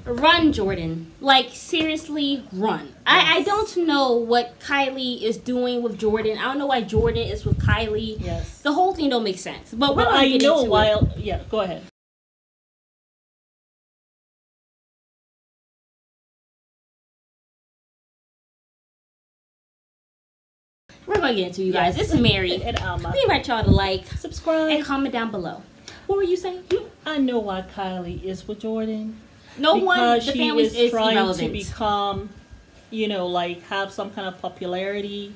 Run, Jordyn. Like, seriously, run. Yes. I don't know what Kylie is doing with Jordyn. I don't know why Jordyn is with Kylie. Yes. The whole thing don't make sense. But we're I know why. It. Yeah, go ahead. We're going to get into you guys. It's Mary. And Alma. We invite y'all to like, subscribe, and comment down below. What were you saying? I know why Kylie is with Jordyn. No one, the family is trying irrelevant. to become, you know, like have some kind of popularity,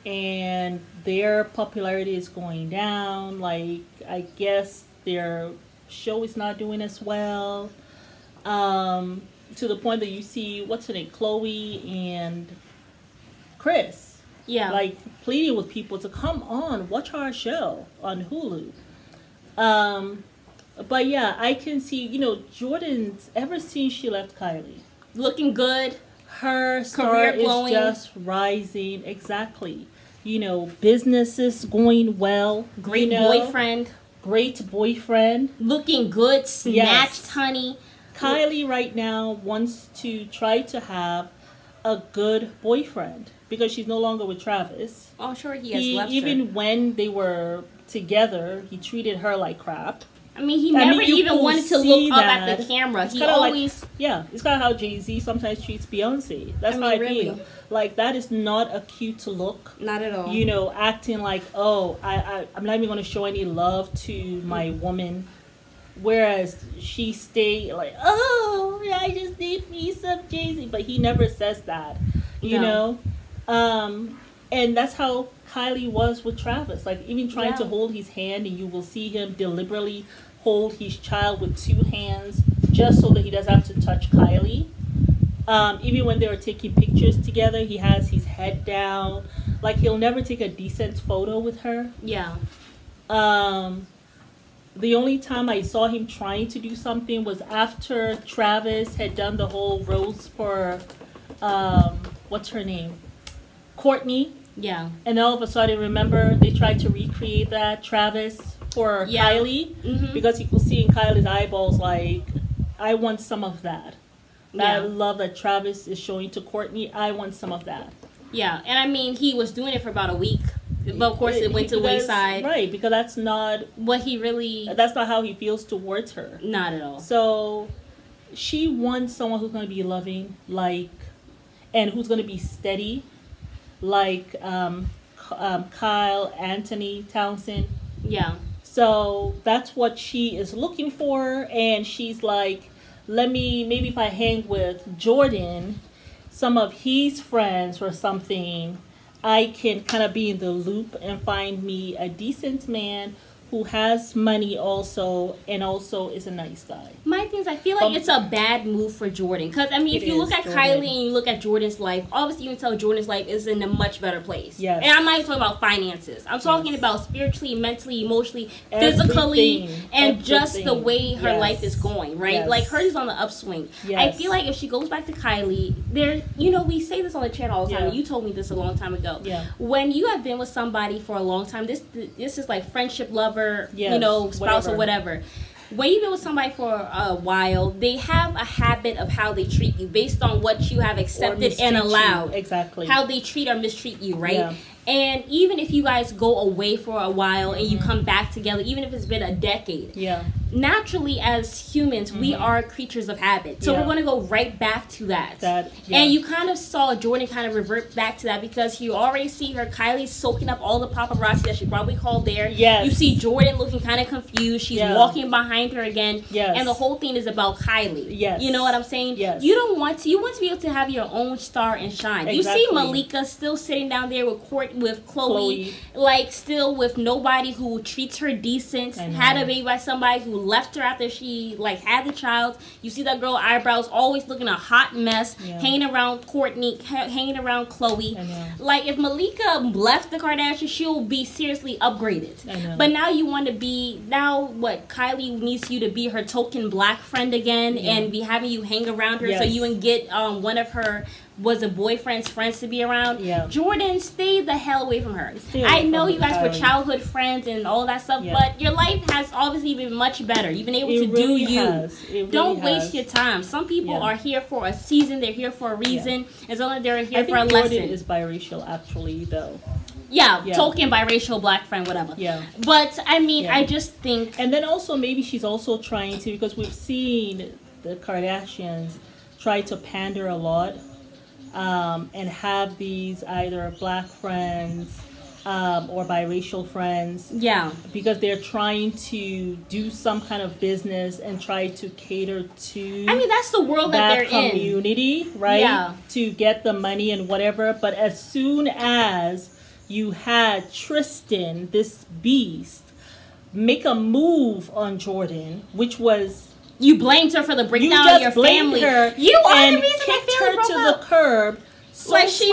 and their popularity is going down. Like, I guess their show is not doing as well. To the point that you see, what's her name, Chloe and Chris. Yeah. Like, pleading with people to come on, watch our show on Hulu. But yeah, I can see, you know, Jordyn's, ever since she left Kylie, looking good. Her star is just rising. Exactly. You know, businesses going well. Great boyfriend. Great boyfriend. Looking good, snatched, honey. Kylie right now wants to try to have a good boyfriend because she's no longer with Travis. Oh, sure, he has left her. Even when they were together, he treated her like crap. I mean, he never even wanted to look up at the camera. He always... Like, yeah, it's kind of how Jay-Z sometimes treats Beyonce. That's how I feel. Like, that is not a cute look. Not at all. You know, acting like, oh, I'm not even going to show any love to my woman. Whereas she stayed like, oh, I just need me some Jay-Z. But he never says that, you know. And that's how Kylie was with Travis. Like, even trying to hold his hand, and you will see him deliberately hold his child with two hands just so that he doesn't have to touch Kylie. Even when they were taking pictures together, he has his head down. Like, he'll never take a decent photo with her. Yeah. The only time I saw him trying to do something was after Travis had done the whole rose for, what's her name? Courtney. Yeah. And all of a sudden, remember, they tried to recreate that, Travis, for Kylie. Mm-hmm. Because you could see in Kylie's eyeballs, like, I want some of that. That love that Travis is showing to Courtney, I want some of that. Yeah, and I mean, he was doing it for about a week. But of course, it went to wayside. Right, because that's not what he really... That's not how he feels towards her. Not at all. So, she wants someone who's going to be loving, like, and who's going to be steady, like Kyle, Anthony, Townsend. Yeah. So, that's what she is looking for, and she's like, maybe if I hang with Jordyn, some of his friends or something, I can kind of be in the loop and find me a decent man who has money also, and also is a nice guy. My thing is, I feel like it's a bad move for Jordyn. Because, I mean, if you look at Kylie and you look at Jordyn's life, obviously you can tell Jordyn's life is in a much better place. Yes. And I'm not even talking about finances. I'm talking about spiritually, mentally, emotionally, physically, and just the way her life is going, right? Yes. Like, hers is on the upswing. Yes. I feel like if she goes back to Kylie, you know, we say this on the channel all the time, and you told me this a long time ago. Yeah. When you have been with somebody for a long time, this is like friendship, lover, you know, spouse or whatever. When you've been with somebody for a while, they have a habit of how they treat you based on what you have accepted and allowed. Exactly. How they treat or mistreat you, right? Yeah. And even if you guys go away for a while and you come back together, even if it's been a decade, naturally as humans, we are creatures of habit. So we're going to go right back to that. And you kind of saw Jordyn kind of revert back to that because you already see her, Kylie soaking up all the paparazzi that she probably called there. Yes. You see Jordyn looking kind of confused. She's walking behind her again. Yes. And the whole thing is about Kylie. Yes. You know what I'm saying? Yes. You want to be able to have your own star and shine. Exactly. You see Malika still sitting down there with Chloe, like still with nobody who treats her decent, had a baby by somebody who left her after she like had the child. You see that girl eyebrows always looking a hot mess, hanging around Courtney, hanging around Chloe. Like if Malika left the Kardashians, she'll be seriously upgraded. But now you want to be what Kylie needs you to be her token black friend again and be having you hang around her so you can get one of her was a boyfriend's friends to be around. Yeah. Jordyn, stay the hell away from her. I know you guys were childhood friends and all that stuff, but your life has obviously been much better. You've been able to do you. Don't waste your time. Some people are here for a season. They're here for a reason. As long as they're here for a lesson. Jordyn is biracial, actually, though. Yeah, token biracial black friend, whatever. Yeah. But, I mean, I just think... And then also, maybe she's also trying to, because we've seen the Kardashians try to pander a lot. And have these either black friends or biracial friends. Yeah. Because they're trying to do some kind of business and try to cater to... I mean, that's the world that they're in. Community, right? Yeah. To get the money and whatever. But as soon as you had Tristan, this beast, make a move on Jordyn, which was... You blamed her for the breakdown of your family. You are the reason my family broke to up. The curb. So like she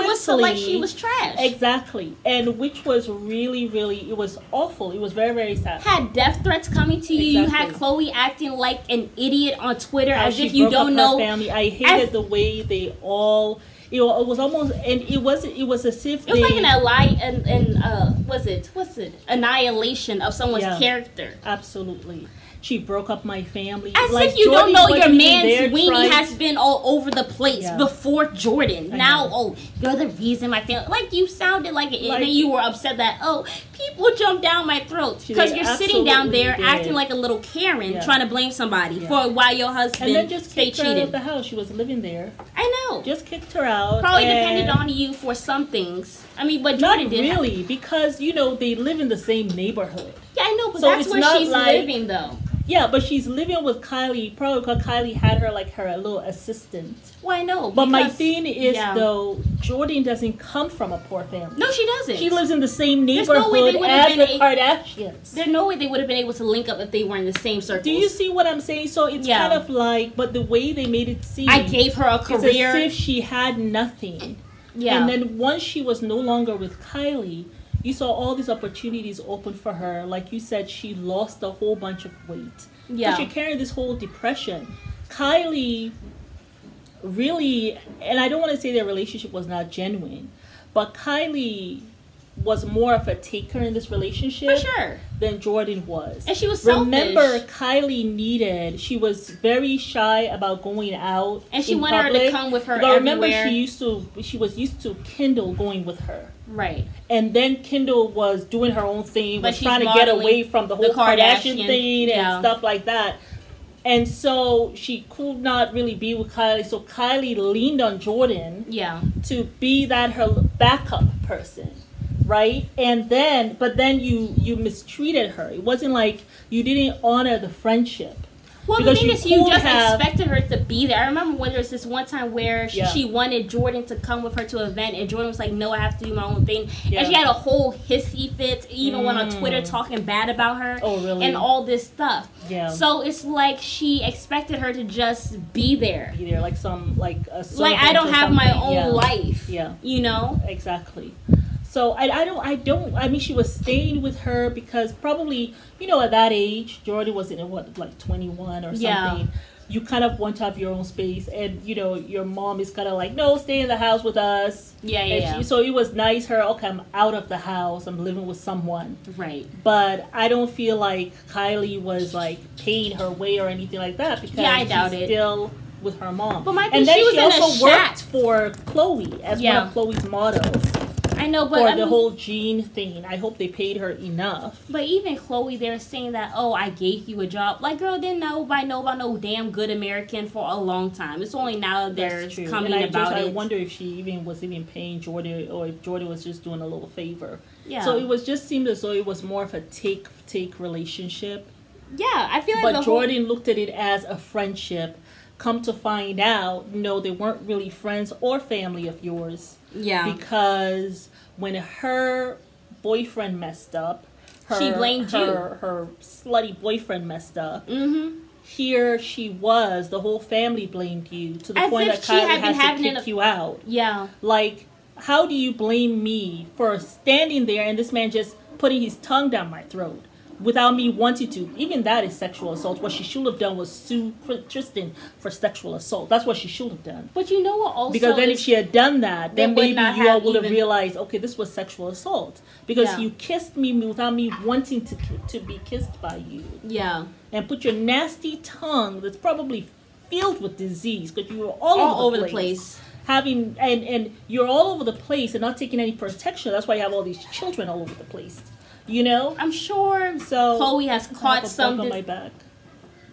was trash. Exactly. And which was really, really, it was awful. It was very, very sad. Had death threats coming to you. Exactly. You had Chloe acting like an idiot on Twitter as if you don't know. Family. I hated the way they all. It was almost, and it was as if it was like what's it? Annihilation of someone's character. Absolutely. She broke up my family. As if you don't know your man's weenie has been all over the place before Jordyn. Now, you're the reason my family... Like, you sounded like it. And you were upset that, people jumped down my throat. Because you're sitting down there acting like a little Karen trying to blame somebody for why your husband and then just stayed kicked her out cheating. of the house. She was living there. I know. Just kicked her out. Probably depended on you for some things. I mean, but Jordyn did. Not really, because, they live in the same neighborhood. Yeah, I know, but that's where she's living, though. Yeah, but she's living with Kylie, probably because Kylie had her like her little assistant. Well, I know. But my thing is, though, Jordyn doesn't come from a poor family. No, she doesn't. She lives in the same neighborhood as the Kardashians. There's no way they would have been able to link up if they were in the same circles. Do you see what I'm saying? So it's kind of like, but the way they made it seem... I gave her a career. It's as if she had nothing. Yeah. And then once she was no longer with Kylie... You saw all these opportunities open for her. Like you said, she lost a whole bunch of weight. Yeah. But she carried this whole depression. Kylie really, and I don't want to say their relationship was not genuine, but Kylie was more of a taker in this relationship than Jordyn was. And she was selfish. Remember, Kylie she was very shy about going out and she wanted her to come with her everywhere. Remember, she was used to Kendall going with her. Right. And then Kendall was doing her own thing, was trying to get away from the whole Kardashian thing and stuff like that. And so she could not really be with Kylie. So Kylie leaned on Jordyn to be her backup person. Right? And then, but then you mistreated her. It wasn't like you didn't honor the friendship. Well, the thing is, you just expected her to be there. I remember when there was this one time where she wanted Jordyn to come with her to an event, and Jordyn was like, no, I have to do my own thing. Yeah. And she had a whole hissy fit, even went on Twitter talking bad about her. Oh, really? And all this stuff. Yeah. So it's like she expected her to just be there. Be there, like some, like a like, I don't have my own life. Yeah. You know? Exactly. So I mean, she was staying with her because probably, at that age, Jordyn was in like 21 or something. Yeah. You kind of want to have your own space, and your mom is kind of like, no, stay in the house with us. Yeah. So it was nice. Okay, I'm out of the house. I'm living with someone. Right. But I don't feel like Kylie was like paying her way or anything like that because I doubt it. Still with her mom. But my thing, and then she was also worked for Chloe as one of Chloe's models. I know, but the whole Jean thing. I hope they paid her enough. But even Chloe, they're saying that, I gave you a job. Like, girl, didn't nobody know about no damn good American for a long time. It's only now they're coming about it. I wonder if she was paying Jordyn, or if Jordyn was just doing a little favor. Yeah. So it seemed as though it was more of a take relationship. Yeah, I feel like. But Jordyn looked at it as a friendship. Come to find out, no, they weren't really friends or family of yours. Yeah. Because when her boyfriend messed up, she blamed her slutty boyfriend messed up. Mm-hmm. Here she was, the whole family blamed you to the point that Kylie had to kick you out. Yeah. Like, how do you blame me for standing there and this man just putting his tongue down my throat? without me wanting to. Even that is sexual assault. What she should have done was sue Tristan for sexual assault. That's what she should have done. But you know what also Because then if she had done that, then maybe you all would have realized, okay, this was sexual assault. Because you kissed me without me wanting to be kissed by you. Yeah. And put your nasty tongue that's probably filled with disease because you were all over the place. Having and you're all over the place and not taking any protection. That's why you have all these children all over the place. You know? I'm sure Chloe has caught some on my back.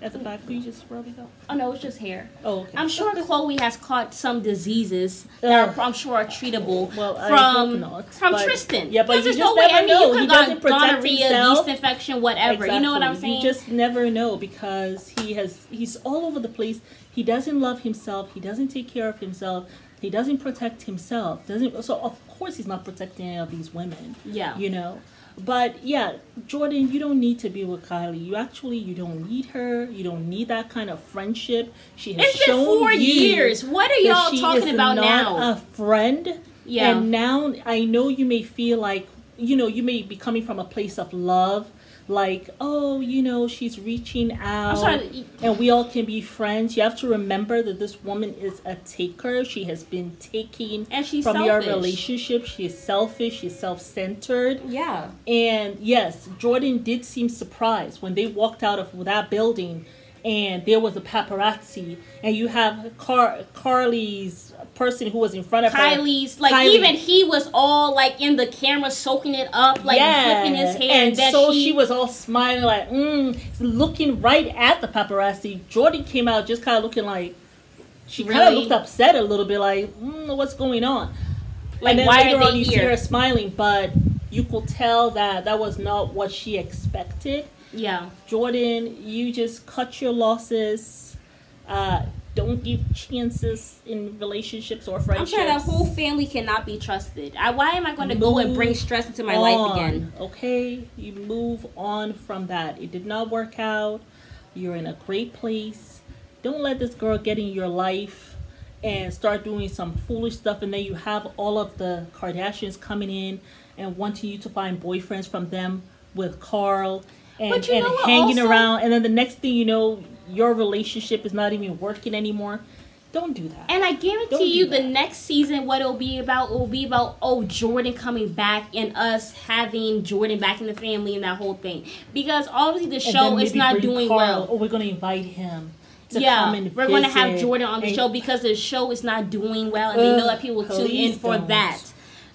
At the back, will you just rub it out? Oh no, it's just hair. Oh, okay. I'm sure Chloe has caught some diseases that I'm sure are treatable from Tristan. Yeah, but there's no way. I mean, you could have gonorrhea, yeast infection, whatever. Exactly. You know what I'm saying? You just never know because he's all over the place. He doesn't love himself. He doesn't take care of himself. He doesn't protect himself. So of course he's not protecting any of these women. Yeah. You know. But yeah, Jordyn, you don't need to be with Kylie. You don't need her. You don't need that kind of friendship. She has shown you. It's been 4 years. What are y'all talking about now? She is not a friend. Yeah. And now I know you may feel like, you may be coming from a place of love. Like, oh, she's reaching out and we all can be friends. You have to remember that this woman is a taker. She has been taking and she's from selfish. your relationship. She's selfish. She's self-centered. Yeah. And yes, Jordyn did seem surprised when they walked out of that building and there was a paparazzi and you have Carly's person who was in front of Kylie's her. Kylie. Even he was all like in the camera soaking it up, like flipping his hair. And so she was all smiling like, looking right at the paparazzi. Jordyn came out just kind of looking like, she kind of looked upset a little bit like, what's going on? Like, and then why later are they on you here? see her smiling, but you could tell that was not what she expected. Yeah. Jordyn, you just cut your losses. Don't give chances in relationships or friendships. I'm sure that whole family cannot be trusted. Why am I going to go and bring stress into my life again? Okay? You move on from that. It did not work out. You're in a great place. Don't let this girl get in your life and start doing some foolish stuff, and then you have all of the Kardashians coming in and wanting you to find boyfriends from them with Carl and hanging around, and then the next thing you know, your relationship is not even working anymore. Don't do that. And I guarantee you the next season, what it will be about, Jordyn coming back and us having Jordyn back in the family and that whole thing. Because obviously the show is not doing well. Or we're going to invite him to come and we're going to have Jordyn on the show because the show is not doing well and they know that people will tune in for that.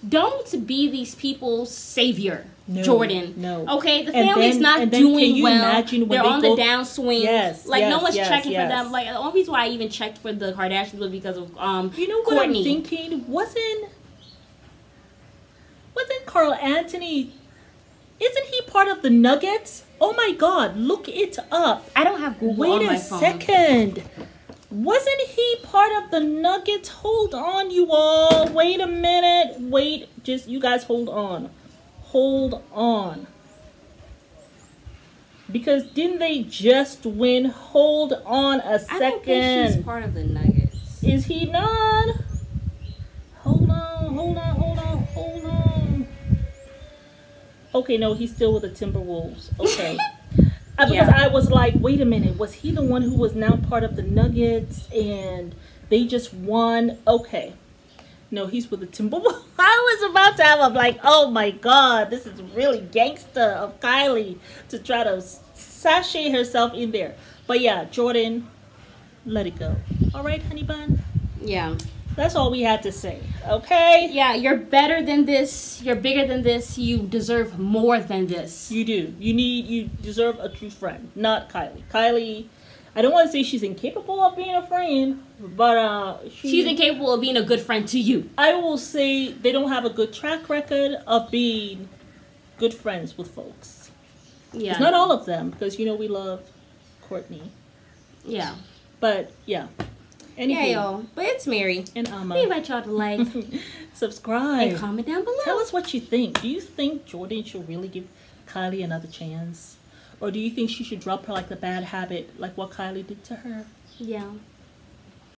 Don't be these people's savior. No, Jordyn. No. Okay, the family's not doing well. They're on the downswing. Yes. No one's checking for them. Like, the only reason why I even checked for the Kardashians was because of You know what Courtney. I'm thinking? Wasn't Carl Anthony? Isn't he part of the Nuggets? Oh my God! Look it up. I don't have Google on my phone. Wait a second. Wasn't he part of the Nuggets? Hold on, you all. Wait a minute. Wait. You guys hold on. Hold on. Because didn't they just win? Hold on a second. I don't think he's part of the Nuggets. Is he not? Hold on. Okay, no, he's still with the Timberwolves. Okay. Because I was like, wait a minute. Was he the one who was now part of the Nuggets and they just won? Okay. No, he's with the Timberwolves. I was about to have like, oh my God, this is really gangster of Kylie to try to sashay herself in there. But yeah, Jordyn, let it go. All right, honey bun? Yeah. That's all we had to say, okay? Yeah, you're better than this. You're bigger than this. You deserve more than this. You do. You deserve a true friend, not Kylie. Kylie, I don't want to say she's incapable of being a friend, but she's incapable of being a good friend to you. I will say they don't have a good track record of being good friends with folks. Yeah. It's not all of them, because, we love Courtney. Yeah. But, yeah. Anyway, yeah, y'all. But it's Mary. And Amma. We invite y'all to like, subscribe, and comment down below. Tell us what you think. Do you think Jordyn should really give Kylie another chance? Or do you think she should drop her like the bad habit, like what Kylie did to her? Yeah.